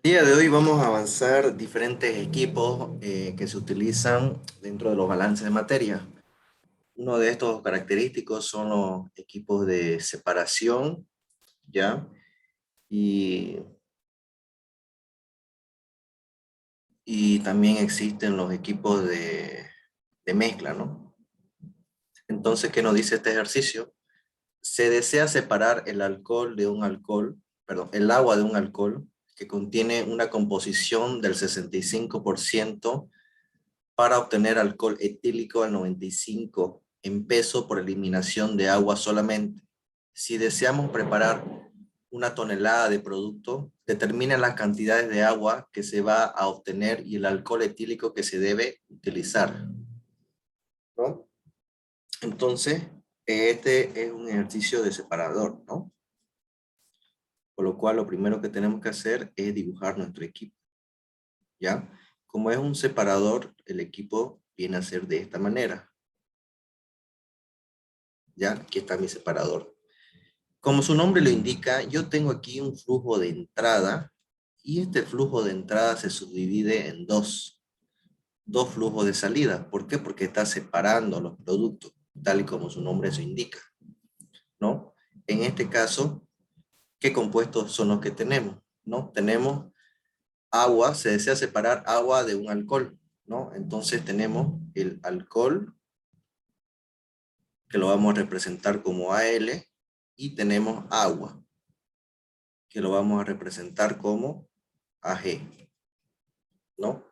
El día de hoy vamos a avanzar diferentes equipos que se utilizan dentro de los balances de materia. Uno de estos característicos son los equipos de separación, ¿ya? Y, y también existen los equipos de mezcla, ¿no? Entonces, ¿qué nos dice este ejercicio? Se desea separar el alcohol de un alcohol, perdón, el agua de un alcohol que contiene una composición del 65% para obtener alcohol etílico al 95 en peso por eliminación de agua solamente. Si deseamos preparar una tonelada de producto, determina las cantidades de agua que se va a obtener y el alcohol etílico que se debe utilizar, ¿no? Entonces, este es un ejercicio de separador, ¿no? Por lo cual, lo primero que tenemos que hacer es dibujar nuestro equipo, ¿ya? Como es un separador, el equipo viene a ser de esta manera. ¿Ya? Aquí está mi separador. Como su nombre lo indica, yo tengo aquí un flujo de entrada y este flujo de entrada se subdivide en dos flujos de salida. ¿Por qué? Porque está separando los productos, tal y como su nombre se indica, ¿no? En este caso, ¿qué compuestos son los que tenemos? ¿No? Tenemos agua, se desea separar agua de un alcohol, ¿no? Entonces tenemos el alcohol, que lo vamos a representar como Al, y tenemos agua, que lo vamos a representar como Ag, ¿no?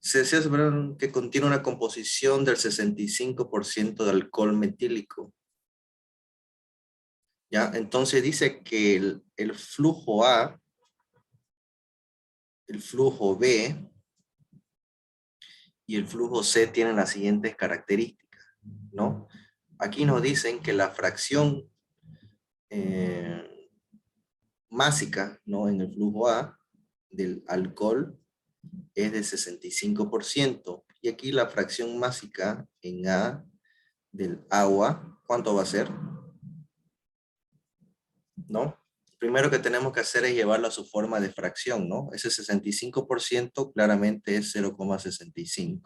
Se desea separar que contiene una composición del 65% de alcohol metílico, ¿ya? Entonces dice que el flujo A, el flujo B y el flujo C tienen las siguientes características, ¿no? Aquí nos dicen que la fracción másica, ¿no? En el flujo A del alcohol es de 65%. Y aquí la fracción másica en A del agua, ¿cuánto va a ser? ¿No? Primero que tenemos que hacer es llevarlo a su forma de fracción, ¿no? Ese 65% claramente es 0,65.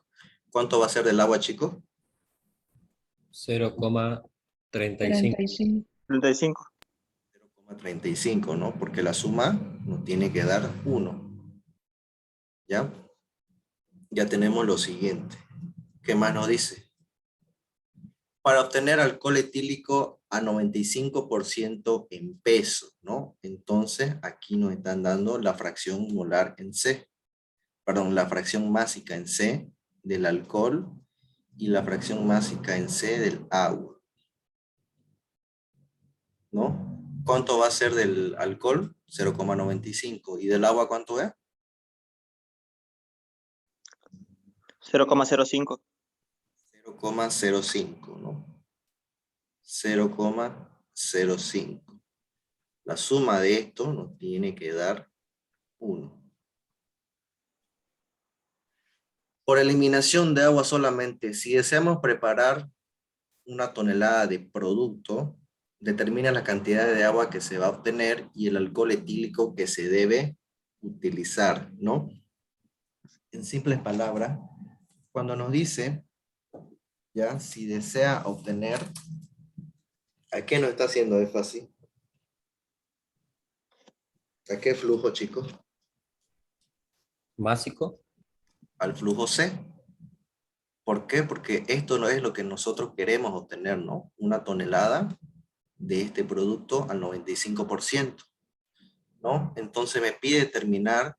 ¿Cuánto va a ser del agua, chicos? treinta 0,35. y cinco 35. 0,35, ¿no? Porque la suma nos tiene que dar 1, ¿ya? Ya tenemos lo siguiente. ¿Qué más nos dice? Para obtener alcohol etílico a 95% en peso, ¿no? Entonces, aquí nos están dando la fracción molar en C, perdón, la fracción másica en C del alcohol y la fracción másica en C del agua, ¿no? ¿Cuánto va a ser del alcohol? 0,95. ¿Y del agua cuánto es? 0,05. 0,05, ¿no? 0,05. La suma de esto nos tiene que dar 1. Por eliminación de agua solamente, si deseamos preparar una tonelada de producto, determina la cantidad de agua que se va a obtener y el alcohol etílico que se debe utilizar, ¿no? En simples palabras, cuando nos dice, ya, si desea obtener, ¿a qué nos está haciendo énfasis? ¿A qué flujo, chicos? Másico. Al flujo C. ¿Por qué? Porque esto no es lo que nosotros queremos obtener, ¿no? Una tonelada de este producto al 95%, ¿no? Entonces me pide determinar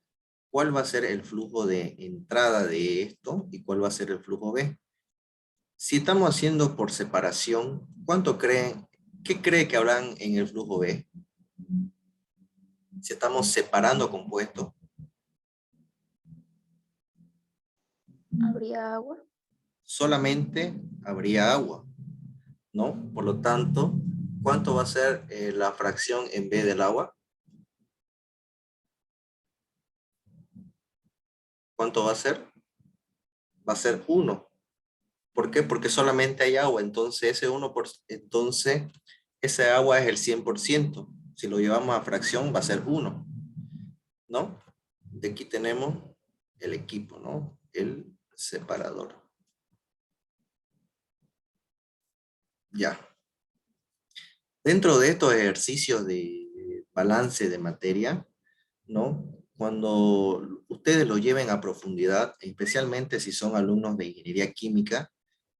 cuál va a ser el flujo de entrada de esto y cuál va a ser el flujo B. Si estamos haciendo por separación, qué cree que habrán en el flujo B? Si estamos separando compuestos, habría agua. solamente habría agua, ¿no? Por lo tanto, ¿cuánto va a ser la fracción en B del agua? ¿Cuánto va a ser? Va a ser 1. ¿Por qué? Porque solamente hay agua, entonces entonces ese agua es el 100%. Si lo llevamos a fracción va a ser 1. ¿no? De aquí tenemos el equipo, ¿no? El separador. Ya. Dentro de estos ejercicios de balance de materia, ¿no? Cuando ustedes lo lleven a profundidad, especialmente si son alumnos de ingeniería química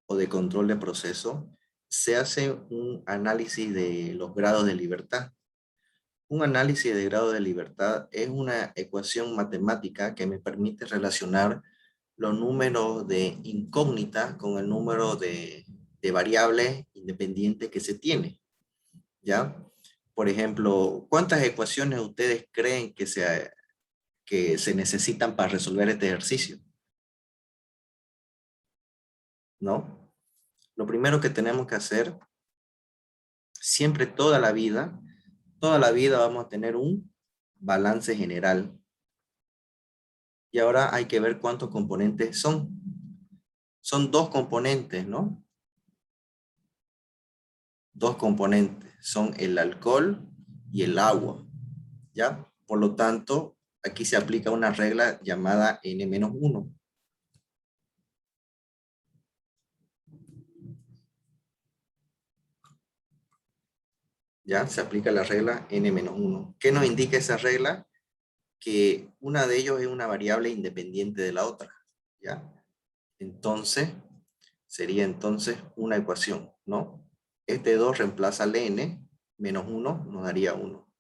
o de control de proceso, se hace un análisis de los grados de libertad. Un análisis de grado de libertad es una ecuación matemática que me permite relacionar los números de incógnita con el número de variables independientes que se tiene, ¿ya? Por ejemplo, ¿cuántas ecuaciones ustedes creen que se necesitan para resolver este ejercicio? ¿No? Lo primero que tenemos que hacer, siempre toda la vida vamos a tener un balance general. Y ahora hay que ver cuántos componentes son. Son dos componentes, ¿no? Dos componentes. Son el alcohol y el agua, ¿ya? Por lo tanto, aquí se aplica una regla llamada N-1. ¿Ya? Se aplica la regla N-1. ¿Qué nos indica esa regla? Que una de ellos es una variable independiente de la otra, ¿ya? Entonces, sería entonces una ecuación, ¿no? Este 2 reemplaza el n, menos 1 nos daría 1,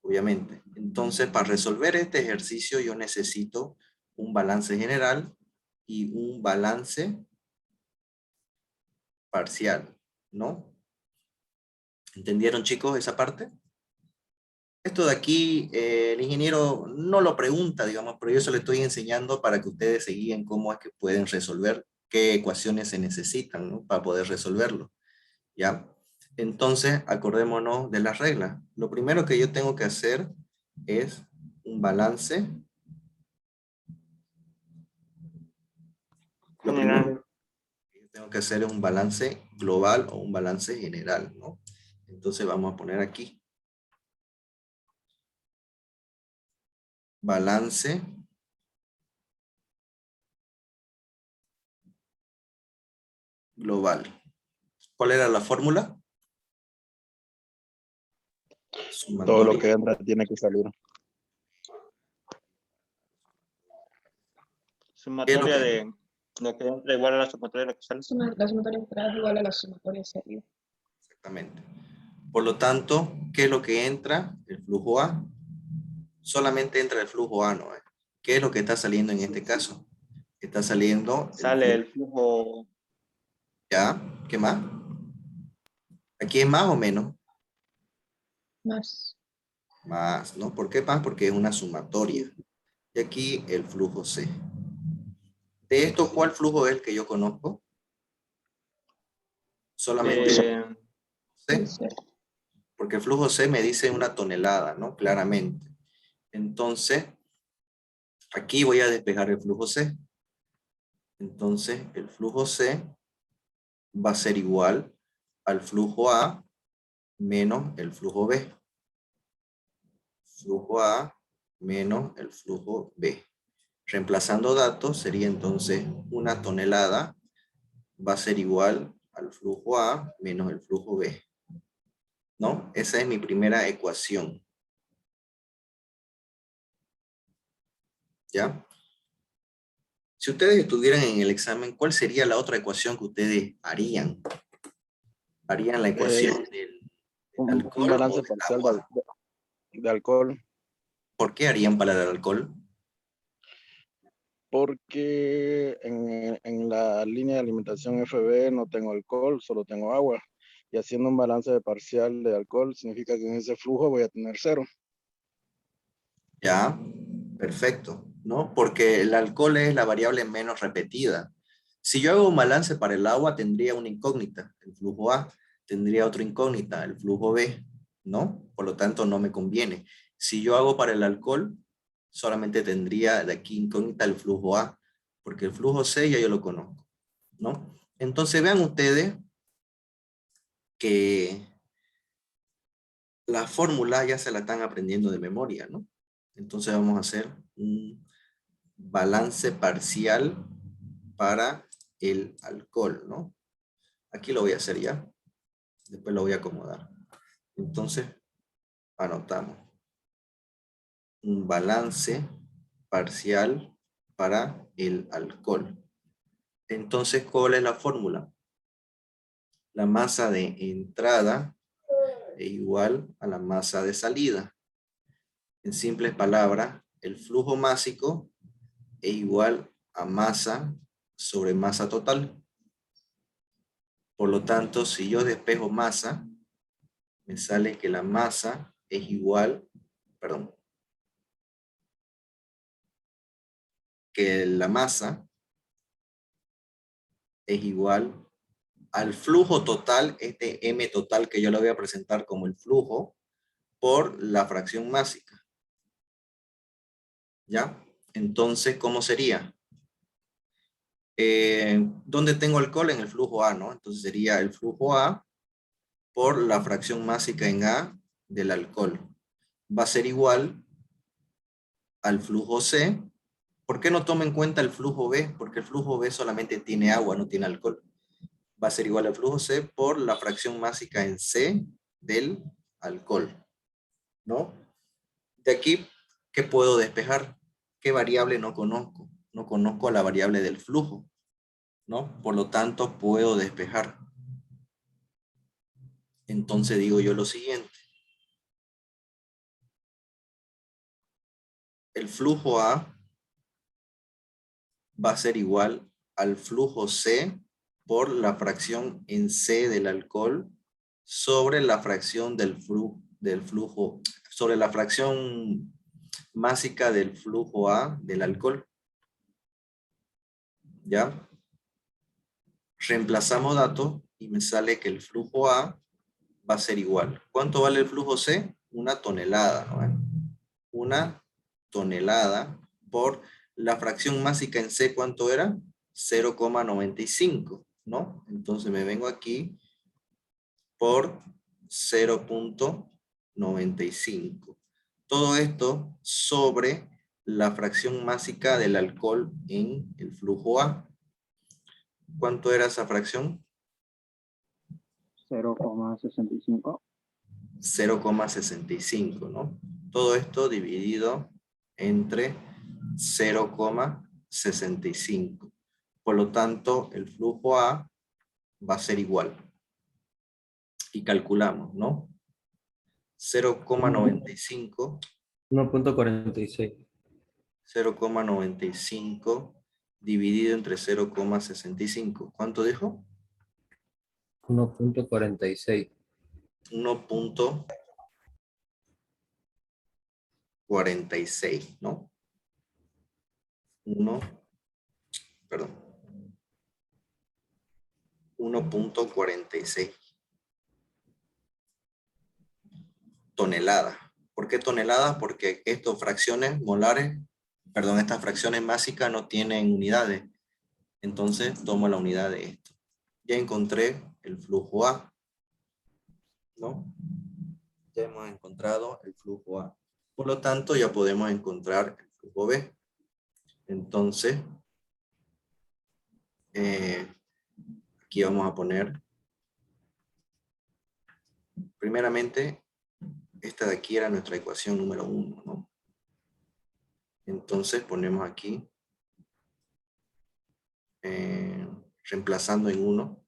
obviamente. Entonces, para resolver este ejercicio yo necesito un balance general y un balance parcial, ¿no? ¿Entendieron, chicos, esa parte? Esto de aquí, el ingeniero no lo pregunta, digamos, pero yo se lo estoy enseñando para que ustedes se guíen cómo es que pueden resolver, qué ecuaciones se necesitan, ¿no? Para poder resolverlo, ¿ya? Entonces, acordémonos de las reglas. Lo primero que yo tengo que hacer es un balance. Lo primero que yo tengo que hacer es un balance global o un balance general, ¿no? Entonces vamos a poner aquí. Balance global. ¿Cuál era la fórmula? Todo lo Sumatoria. que entra tiene que salir. Sumatoria de lo que entra igual a la sumatoria de lo que sale. La sumatoria de entrada es igual a la sumatoria de salida. Exactamente. Por lo tanto, ¿qué es lo que entra? El flujo A. Solamente entra el flujo A, ¿no? ¿Qué es lo que está saliendo en este caso? Está saliendo Sale el flujo. ¿Ya? ¿Qué más? ¿Aquí es más o menos? Más. Más, ¿no? ¿Por qué más? Porque es una sumatoria. Y aquí el flujo C. De esto, ¿cuál flujo es el que yo conozco? Solamente C. Porque el flujo C me dice una tonelada, ¿no? Claramente. Entonces, aquí voy a despejar el flujo C. Entonces, el flujo C va a ser igual al flujo A menos el flujo B. Flujo A menos el flujo B. Reemplazando datos sería entonces una tonelada va a ser igual al flujo A menos el flujo B. ¿No? Esa es mi primera ecuación. ¿Ya? Si ustedes estuvieran en el examen, ¿cuál sería la otra ecuación que ustedes harían? ¿Harían la ecuación del Un alcohol balance o del parcial agua? de alcohol. ¿Por qué harían para el alcohol? Porque en la línea de alimentación FB no tengo alcohol, solo tengo agua. Y haciendo un balance de parcial de alcohol significa que en ese flujo voy a tener 0. Ya, perfecto, ¿no? Porque el alcohol es la variable menos repetida. Si yo hago un balance para el agua, tendría una incógnita, el flujo A, tendría otra incógnita, el flujo B, ¿no? Por lo tanto, no me conviene. Si yo hago para el alcohol, solamente tendría de aquí incógnita el flujo A, porque el flujo C ya yo lo conozco, ¿no? Entonces vean ustedes que la fórmula ya se la están aprendiendo de memoria, ¿no? Entonces vamos a hacer un balance parcial para el alcohol, ¿no? Aquí lo voy a hacer ya. Después lo voy a acomodar. Entonces, anotamos. Un balance parcial para el alcohol. Entonces, ¿cuál es la fórmula? La masa de entrada es igual a la masa de salida. En simples palabras, el flujo másico es igual a masa sobre masa total. Por lo tanto, si yo despejo masa, me sale que la masa es igual, que la masa es igual al flujo total, este M total que yo lo voy a presentar como el flujo, por la fracción másica. ¿Ya? Entonces, ¿cómo sería? ¿Dónde tengo alcohol? En el flujo A, ¿no? Entonces sería el flujo A por la fracción másica en A del alcohol. Va a ser igual al flujo C. ¿Por qué no tomo en cuenta el flujo B? Porque el flujo B solamente tiene agua, no tiene alcohol. Va a ser igual al flujo C por la fracción másica en C del alcohol, ¿no? De aquí, ¿qué puedo despejar? ¿Qué variable no conozco? No conozco la variable del flujo, ¿no? Por lo tanto, puedo despejar. Entonces digo yo lo siguiente. El flujo A va a ser igual al flujo C por la fracción en C del alcohol sobre la fracción del flujo, sobre la fracción másica del flujo A del alcohol. ¿Ya? Reemplazamos datos y me sale que el flujo A va a ser igual. ¿Cuánto vale el flujo C? 1 tonelada, ¿no? 1 tonelada por la fracción másica en C, ¿cuánto era? 0,95, ¿no? Entonces me vengo aquí por 0,95. Todo esto sobre la fracción másica del alcohol en el flujo A. ¿Cuánto era esa fracción? 0,65. 0,65, ¿no? Todo esto dividido entre 0,65. Por lo tanto, el flujo A va a ser igual. Y calculamos, ¿no? 0,95. 1.46. 0,95 dividido entre 0,65. ¿Cuánto dijo? 1.46. 1.46, ¿no? 1.46 toneladas. ¿Por qué toneladas? Porque estas fracciones molares, perdón, estas fracciones mágicas no tienen unidades. Entonces tomo la unidad de esto. Ya encontré el flujo A, ¿no? Ya hemos encontrado el flujo A. Por lo tanto, ya podemos encontrar el flujo B. Entonces, aquí vamos a poner, primeramente, esta de aquí era nuestra ecuación número 1, ¿no? Entonces ponemos aquí, reemplazando en 1,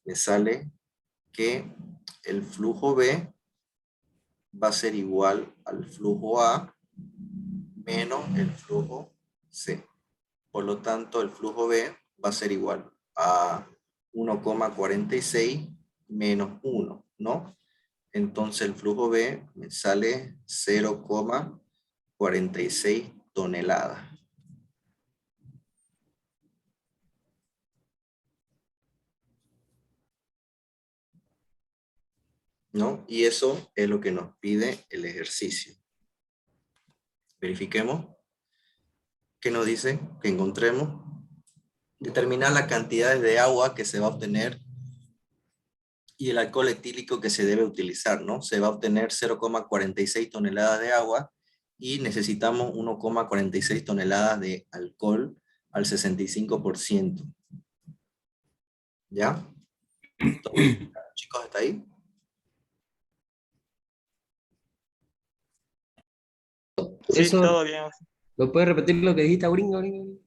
me sale que el flujo B va a ser igual al flujo A menos el flujo C. Por lo tanto, el flujo B va a ser igual a 1,46 menos 1, ¿no? Entonces el flujo B me sale 0,46 toneladas. ¿No? Y eso es lo que nos pide el ejercicio. Verifiquemos. ¿Qué nos dice? Que encontremos Determinar las cantidades de agua que se va a obtener y el alcohol etílico que se debe utilizar, ¿no? Se va a obtener 0,46 toneladas de agua y necesitamos 1,46 toneladas de alcohol al 65%. ¿Ya? Chicos, ¿hasta ahí? Sí, Eso, todo bien. ¿lo puedes repetir lo que dijiste, gringo, gringo?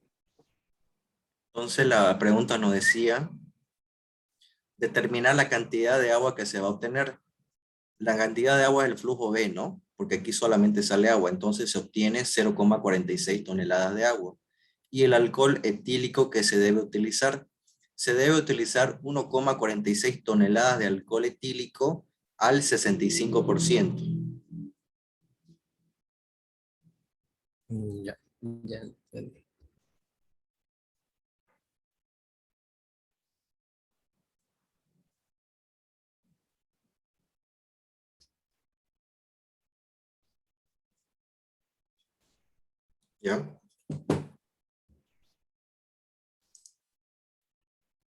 Entonces la pregunta nos decía, determinar la cantidad de agua que se va a obtener. La cantidad de agua es el flujo B, ¿no? Porque aquí solamente sale agua, entonces se obtiene 0,46 toneladas de agua. Y el alcohol etílico que se debe utilizar 1,46 toneladas de alcohol etílico al 65%. Ya, ya entendí. ¿Ya?